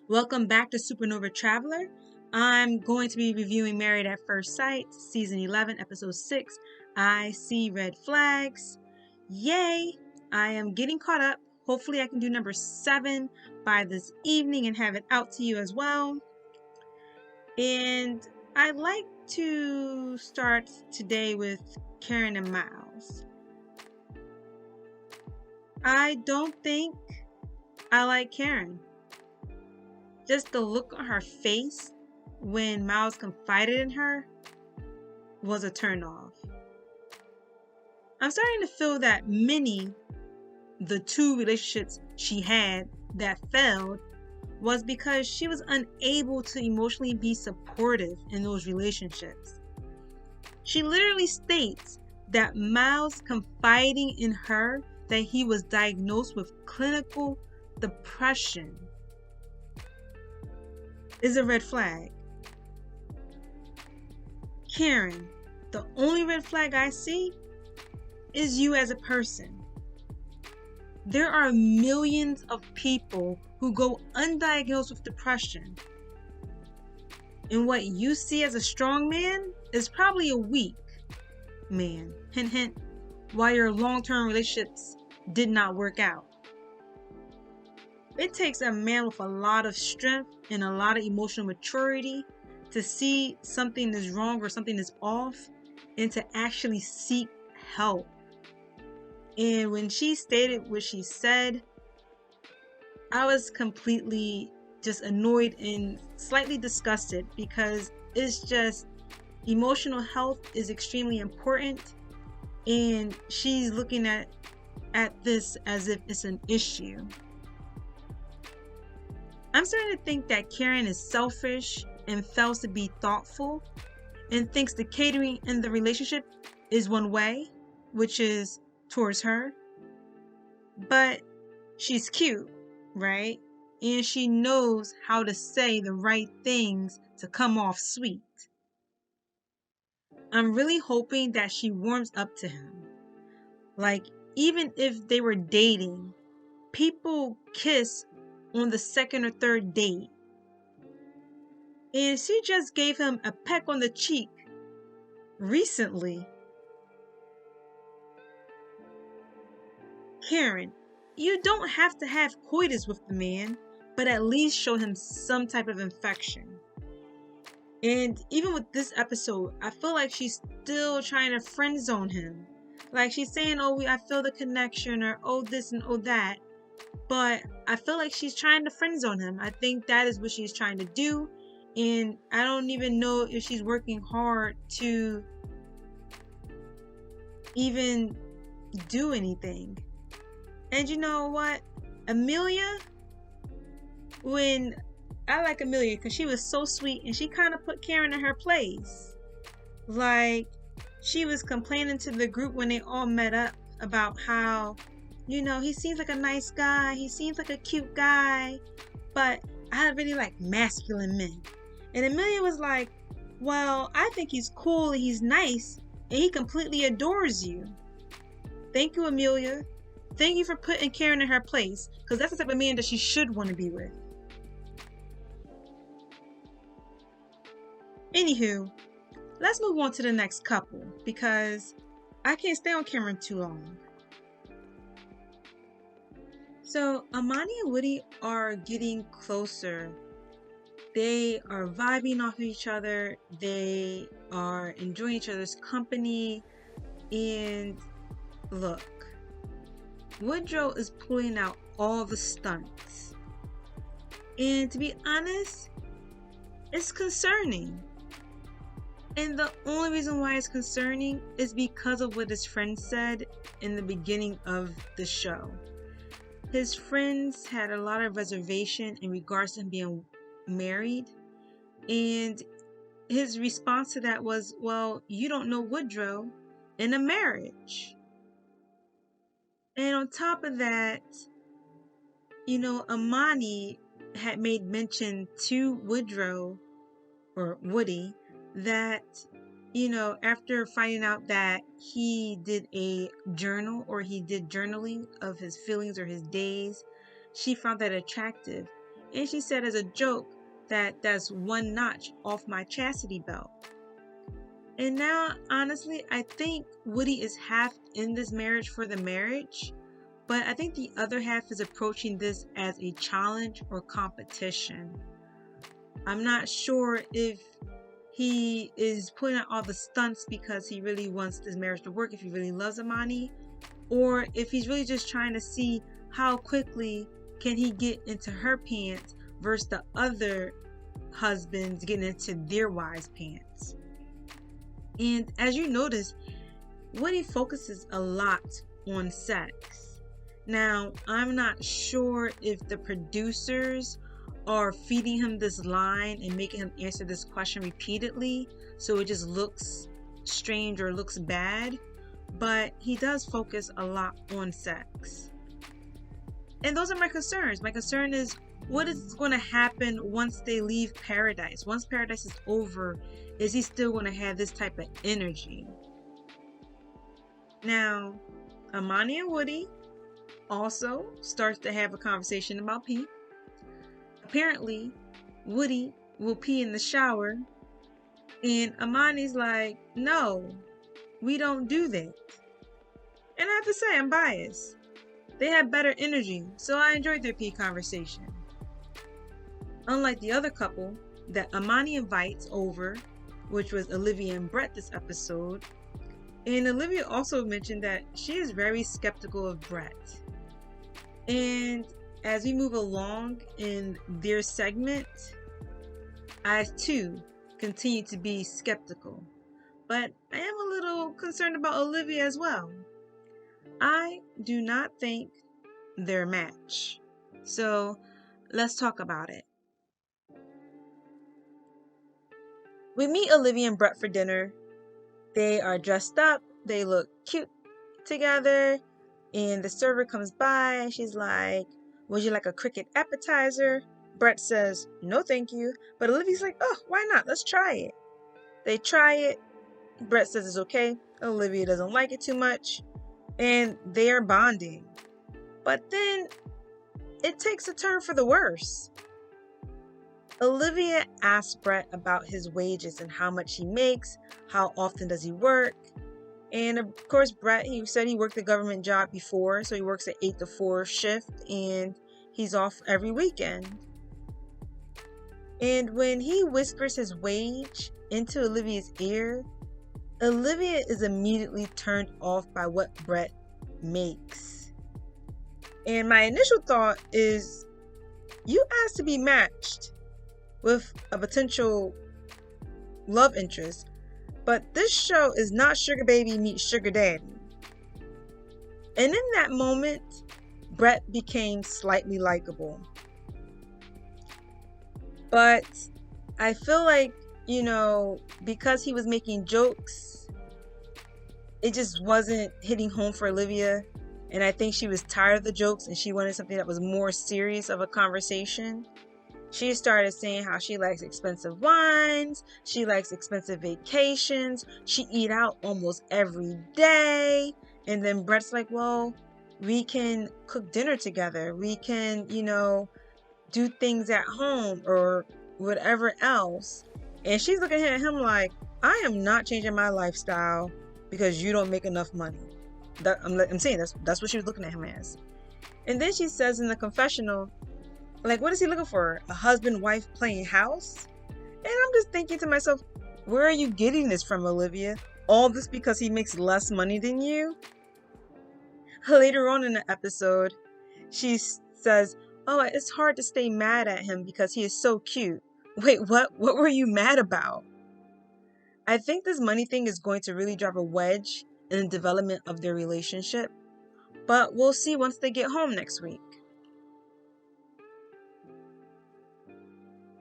Welcome back to Supernova Traveler. I'm going to be reviewing Married at First Sight, Season 11, Episode 6, I See Red Flags. Yay! I am getting caught up. Hopefully I can do number 7 by this evening and have it out to you as well. And I'd like to start today with Karen and Miles. I don't think I like Karen. Just the look on her face when Miles confided in her was a turnoff. I'm starting to feel that Minnie, the 2 relationships she had that failed, was because she was unable to emotionally be supportive in those relationships. She literally states that Miles confiding in her that he was diagnosed with clinical depression is a red flag. Karen, the only red flag I see is you as a person. There are millions of people who go undiagnosed with depression. And what you see as a strong man is probably a weak man. Hint, hint, why your long-term relationships did not work out. It takes a man with a lot of strength and a lot of emotional maturity to see something is wrong or something is off and to actually seek help. And when she stated what she said, I was completely just annoyed and slightly disgusted because it's just emotional health is extremely important and she's looking at this as if it's an issue. I'm starting to think that Karen is selfish and fails to be thoughtful and thinks the catering in the relationship is one way, which is towards her. But she's cute, right? And she knows how to say the right things to come off sweet. I'm really hoping that she warms up to him. Like, even if they were dating, people kiss on the second or third date. And she just gave him a peck on the cheek recently. Karen, you don't have to have coitus with the man, but at least show him some type of affection. And even with this episode, I feel like she's still trying to friend zone him. Like she's saying, oh, I feel the connection, or oh, this and oh, that. But I feel like she's trying to friend zone him. I think that is what she's trying to do. And I don't even know if she's working hard to even do anything. And you know what? Amelia, when I like Amelia because she was so sweet and she kind of put Karen in her place. Like, she was complaining to the group when they all met up about how, he seems like a nice guy. He seems like a cute guy. But I really like masculine men. And Amelia was like, well, I think he's cool and he's nice and he completely adores you. Thank you, Amelia. Thank you for putting Karen in her place, because that's the type of man that she should want to be with. Anywho, let's move on to the next couple, because I can't stay on Karen too long. So, Amani and Woody are getting closer. They are vibing off of each other. They are enjoying each other's company. And look, Woodrow is pulling out all the stunts. And to be honest, it's concerning. And the only reason why it's concerning is because of what his friend said in the beginning of the show. His friends had a lot of reservation in regards to him being married. And his response to that was, well, you don't know Woodrow in a marriage. And on top of that, Amani had made mention to Woodrow, or Woody, that, after finding out that he did a journal or he did journaling of his feelings or his days, she found that attractive. And she said as a joke that that's one notch off my chastity belt. And now, honestly, I think Woody is half in this marriage for the marriage, but I think the other half is approaching this as a challenge or competition. I'm not sure if he is putting out all the stunts because he really wants this marriage to work, if he really loves Amani, or if he's really just trying to see how quickly can he get into her pants versus the other husbands getting into their wives' pants. And as you notice, Woody focuses a lot on sex. Now, I'm not sure if the producers are feeding him this line and making him answer this question repeatedly, so it just looks strange or looks bad, but he does focus a lot on sex. And those are my concerns. My concern is what is going to happen once they leave paradise? Once paradise is over, is he still going to have this type of energy? Now, Amani and Woody also starts to have a conversation about pee. Apparently, Woody will pee in the shower, and Amani's like, no, we don't do that. And I have to say, I'm biased. They have better energy, so I enjoyed their pee conversation. Unlike the other couple that Amani invites over, which was Olivia and Brett this episode, and Olivia also mentioned that she is very skeptical of Brett. And as we move along in their segment, I too continue to be skeptical. But I am a little concerned about Olivia as well. I do not think they're a match. So let's talk about it. We meet Olivia and Brett for dinner. They are dressed up. They look cute together. And the server comes by and she's like, would you like a cricket appetizer? Brett says, no thank you. But Olivia's like, oh, why not? Let's try it. They try it. Brett says it's okay. Olivia doesn't like it too much. And they are bonding. But then it takes a turn for the worse. Olivia asks Brett about his wages and how much he makes, how often does he work. And of course, Brett, he said he worked a government job before, so he works an 8 to 4 shift and he's off every weekend. And when he whispers his wage into Olivia's ear, Olivia is immediately turned off by what Brett makes. And my initial thought is, you asked to be matched with a potential love interest, but this show is not Sugar Baby meets Sugar Daddy. And in that moment, Brett became slightly likable. But I feel like, because he was making jokes, it just wasn't hitting home for Olivia. And I think she was tired of the jokes and she wanted something that was more serious of a conversation. She started saying how she likes expensive wines, she likes expensive vacations, she eat out almost every day. And then Brett's like, well, we can cook dinner together. We can, do things at home or whatever else. And she's looking at him like, I am not changing my lifestyle because you don't make enough money. I'm saying that's what she was looking at him as. And then she says in the confessional, like, what is he looking for? A husband-wife playing house? And I'm just thinking to myself, where are you getting this from, Olivia? All this because he makes less money than you? Later on in the episode, she says, oh, it's hard to stay mad at him because he is so cute. Wait, what? What were you mad about? I think this money thing is going to really drive a wedge in the development of their relationship. But we'll see once they get home next week.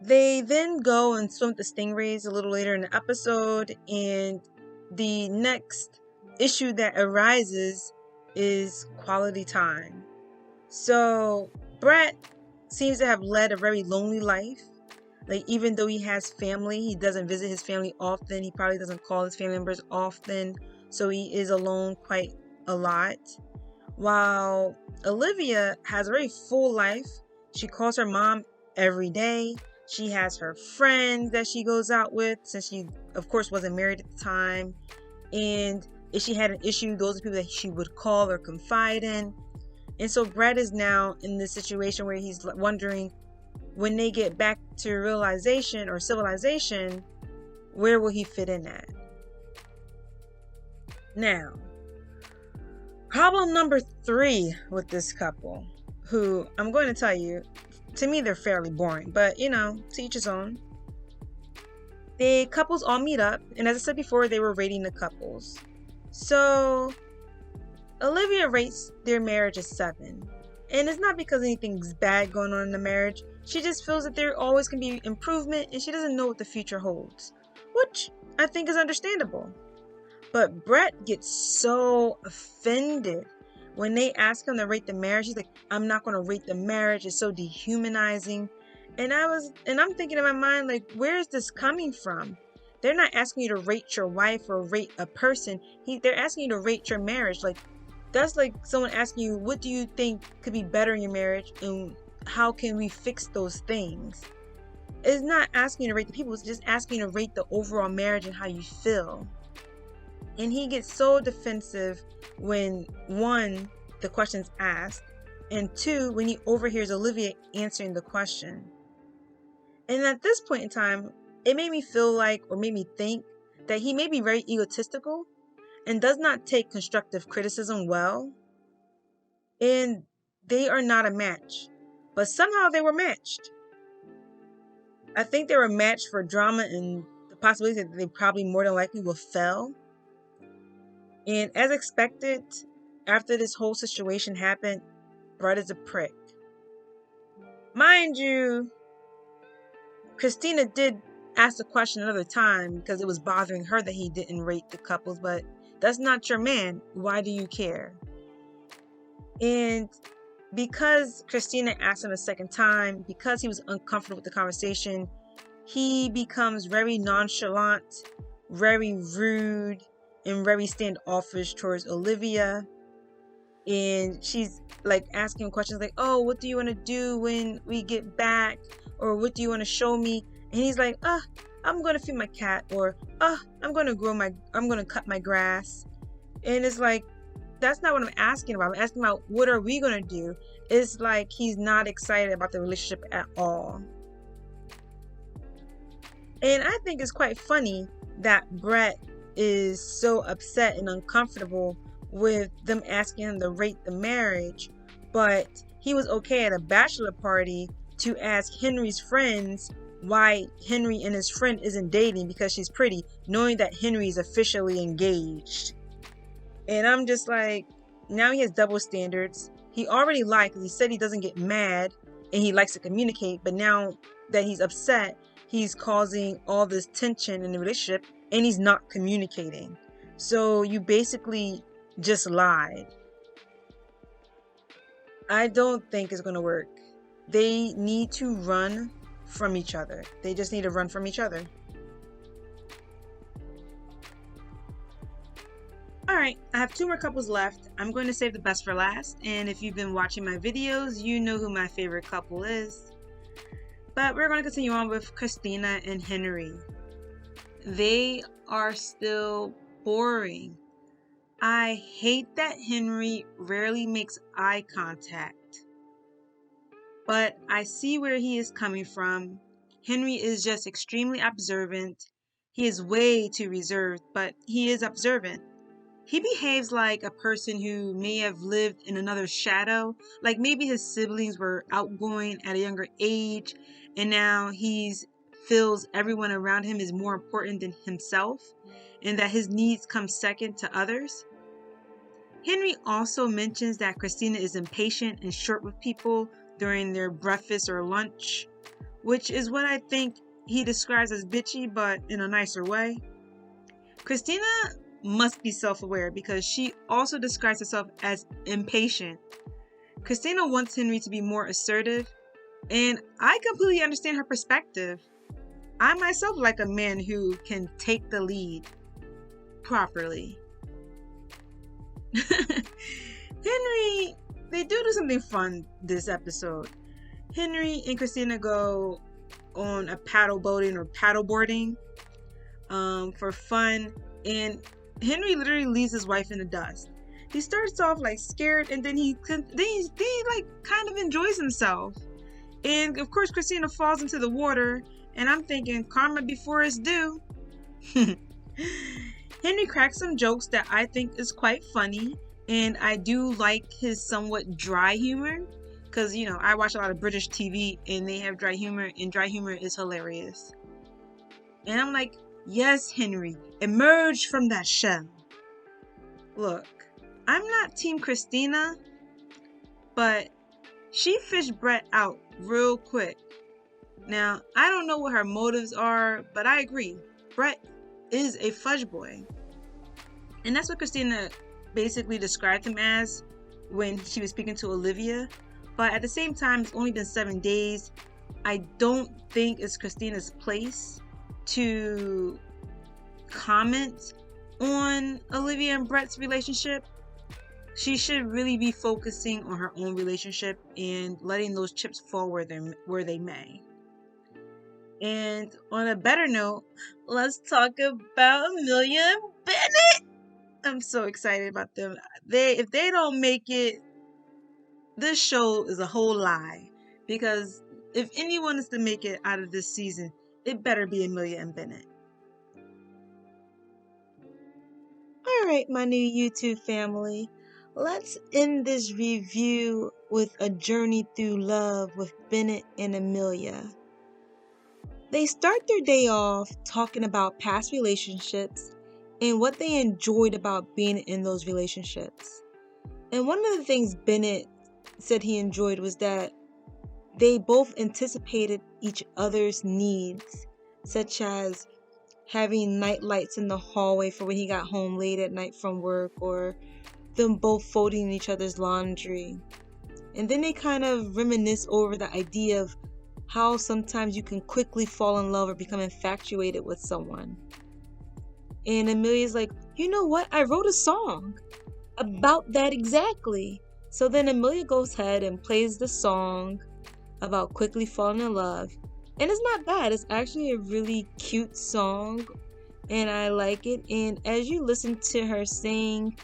They then go and swim with the stingrays a little later in the episode, and the next issue that arises is quality time. So Brett seems to have led a very lonely life. Like, even though he has family, he doesn't visit his family often. He probably doesn't call his family members often. So he is alone quite a lot. While Olivia has a very full life. She calls her mom every day. She has her friends that she goes out with, since she, of course, wasn't married at the time. And if she had an issue, those are people that she would call or confide in. And so Brett is now in this situation where he's wondering, when they get back to realization or civilization, where will he fit in at? Now, problem number 3 with this couple, who I'm going to tell you, to me they're fairly boring, but to each his own. The couples all meet up, and as I said before, they were rating the couples. So Olivia rates their marriage a 7. And it's not because anything's bad going on in the marriage. She just feels that there always can be improvement, and she doesn't know what the future holds, which I think is understandable. But Brett gets so offended when they ask him to rate the marriage. He's like, I'm not going to rate the marriage. It's so dehumanizing. And I'm thinking in my mind, like, where is this coming from? They're not asking you to rate your wife or rate a person. They're asking you to rate your marriage. Like, that's like someone asking you, what do you think could be better in your marriage, and how can we fix those things? It's not asking you to rate the people. It's just asking you to rate the overall marriage and how you feel. And he gets so defensive when, 1, the question's asked, and 2, when he overhears Olivia answering the question. And at this point in time, it made me feel like, or made me think, that he may be very egotistical and does not take constructive criticism well. And they are not a match. But somehow they were matched. I think they were matched for drama and the possibility that they probably more than likely will fail. And as expected, after this whole situation happened, Brett is a prick. Mind you, Christina did ask the question another time because it was bothering her that he didn't rate the couples, but that's not your man. Why do you care? And because Christina asked him a second time, because he was uncomfortable with the conversation, he becomes very nonchalant, very rude, and very standoffish towards Olivia. And she's like asking him questions like, oh, what do you want to do when we get back? Or what do you want to show me? And he's like, I'm going to feed my cat. Or, I'm going to cut my grass. And it's like, that's not what I'm asking about. I'm asking about, what are we going to do? It's like he's not excited about the relationship at all. And I think it's quite funny that Brett is so upset and uncomfortable with them asking him to rate the marriage, but he was okay at a bachelor party to ask Henry's friends why Henry and his friend isn't dating because she's pretty, knowing that Henry is officially engaged. And I'm just like, now he has double standards. He already lied because he said he doesn't get mad and he likes to communicate, but now that he's upset, he's causing all this tension in the relationship and he's not communicating. So you basically just lied. I don't think it's going to work. They need to run from each other. They just need to run from each other. Alright, I have 2 more couples left. I'm going to save the best for last. And if you've been watching my videos, you know who my favorite couple is. But we're going to continue on with Christina and Henry. They are still boring. I hate that Henry rarely makes eye contact. But I see where he is coming from. Henry is just extremely observant. He is way too reserved, but he is observant. He behaves like a person who may have lived in another shadow. Like maybe his siblings were outgoing at a younger age, and now he feels everyone around him is more important than himself, and that his needs come second to others. Henry also mentions that Christina is impatient and short with people during their breakfast or lunch, which is what I think he describes as bitchy, but in a nicer way. Christina must be self-aware because she also describes herself as impatient. Christina wants Henry to be more assertive, and I completely understand her perspective. I myself like a man who can take the lead properly. Henry, they do something fun this episode. Henry and Christina go on a paddle boating or paddle boarding for fun, and Henry literally leaves his wife in the dust. He starts off like scared, and then he like kind of enjoys himself. And of course, Christina falls into the water, and I'm thinking karma before it's due. Henry cracks some jokes that I think is quite funny, and I do like his somewhat dry humor, because I watch a lot of British TV and they have dry humor, and dry humor is hilarious. And I'm like, yes, Henry, emerge from that shell. Look, I'm not Team Christina, but she fished Brett out real quick. Now, I don't know what her motives are, but I agree. Brett is a fudge boy. And that's what Christina basically described him as when she was speaking to Olivia. But at the same time, it's only been 7 days. I don't think it's Christina's place to comment on Olivia and Brett's relationship. She should really be focusing on her own relationship and letting those chips fall where they may. And on a better note, let's talk about Amelia and Bennett. I'm so excited about them. If they don't make it, this show is a whole lie. Because if anyone is to make it out of this season, it better be Amelia and Bennett. Alright, my new YouTube family. Let's end this review with a journey through love with Bennett and Amelia. They start their day off talking about past relationships and what they enjoyed about being in those relationships. And one of the things Bennett said he enjoyed was that they both anticipated each other's needs, such as having night lights in the hallway for when he got home late at night from work, or them both folding each other's laundry. And then they kind of reminisce over the idea of how sometimes you can quickly fall in love or become infatuated with someone. And Amelia's like, you know what? I wrote a song about that exactly. So then Amelia goes ahead and plays the song about quickly falling in love. And it's not bad. It's actually a really cute song, and I like it. And as you listen to her sing,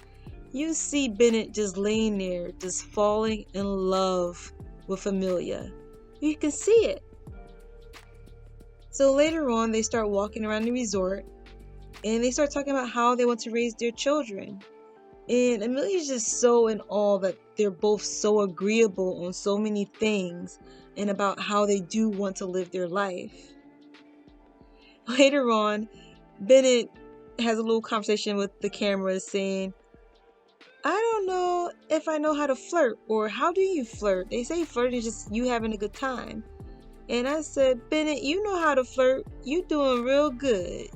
you see Bennett just laying there, just falling in love with Amelia. You can see it. So later on, they start walking around the resort, and they start talking about how they want to raise their children. And Amelia's just so in awe that they're both so agreeable on so many things and about how they do want to live their life. Later on, Bennett has a little conversation with the camera saying, I don't know if I know how to flirt, or how do you flirt? They say flirt is just you having a good time. And I said, Bennett, you know how to flirt. You doing real good.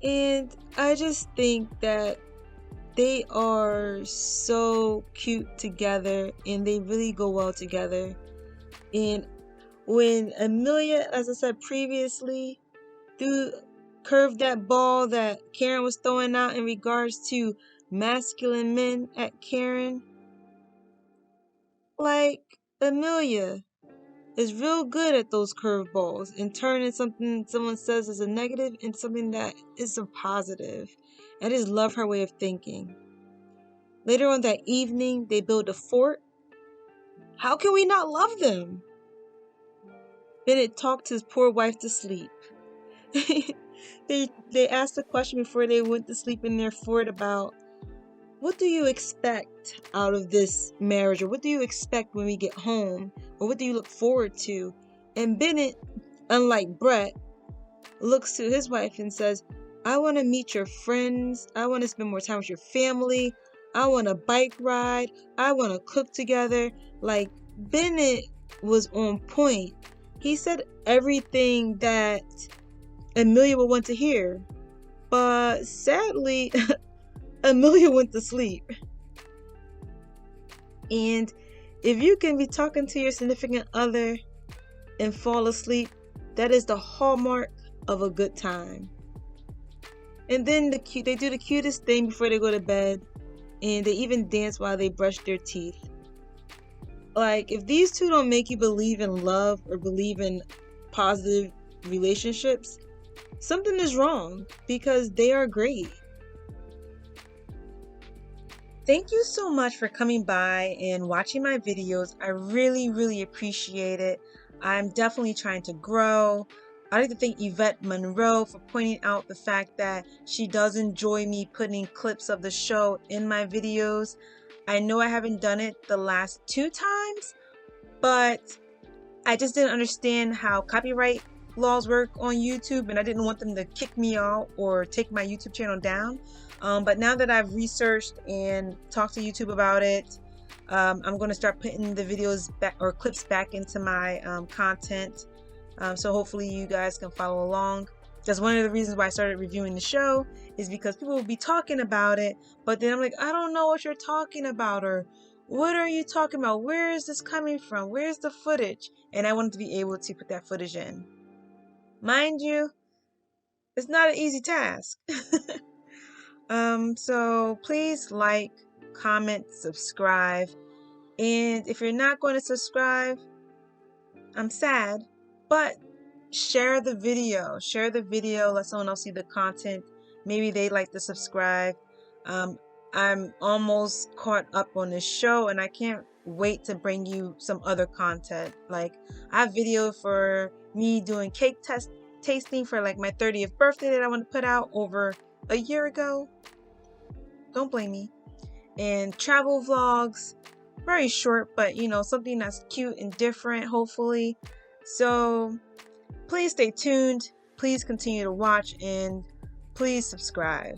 And I just think that they are so cute together, and they really go well together. And when Amelia, as I said previously, curved that ball that Karen was throwing out in regards to masculine men at Karen, like, Amelia is real good at those curveballs and turning something someone says is a negative into something that is a positive. I just love her way of thinking. Later on that evening, they build a fort. How can we not love them? Bennett talked his poor wife to sleep. They asked a question before they went to sleep in their fort about, what do you expect out of this marriage? Or what do you expect when we get home? Or what do you look forward to? And Bennett, unlike Brett, looks to his wife and says, I want to meet your friends. I want to spend more time with your family. I want a bike ride. I want to cook together. Like, Bennett was on point. He said everything that Amelia would want to hear. But sadly, Amelia went to sleep. And if you can be talking to your significant other and fall asleep, that is the hallmark of a good time. And then they do the cutest thing before they go to bed, and they even dance while they brush their teeth. Like, if these two don't make you believe in love or believe in positive relationships, something is wrong, because they are great. Thank you so much for coming by and watching my videos. I really appreciate it. I'm definitely trying to grow. I'd like to thank Yvette Monroe for pointing out the fact that she does enjoy me putting clips of the show in my videos. I know I haven't done it the last 2 times, but I just didn't understand how copyright laws work on YouTube, and I didn't want them to kick me out or take my YouTube channel down. But now that I've researched and talked to YouTube about it, I'm going to start putting the videos back or clips back into my content. So hopefully you guys can follow along. That's one of the reasons why I started reviewing the show, is because people will be talking about it, but then I'm like, I don't know what you're talking about, or what are you talking about? Where is this coming from? Where's the footage? And I wanted to be able to put that footage in. Mind you, it's not an easy task. So please like, comment, subscribe. And if you're not going to subscribe, I'm sad, but share the video. Share the video, let someone else see the content. Maybe they like to subscribe. I'm almost caught up on this show, and I can't wait to bring you some other content. Like, I have video for me doing cake tasting for like my 30th birthday that I want to put out over a year ago. Don't blame me. And travel vlogs, very short, but you know, something that's cute and different, hopefully. So please stay tuned, please continue to watch, and please subscribe.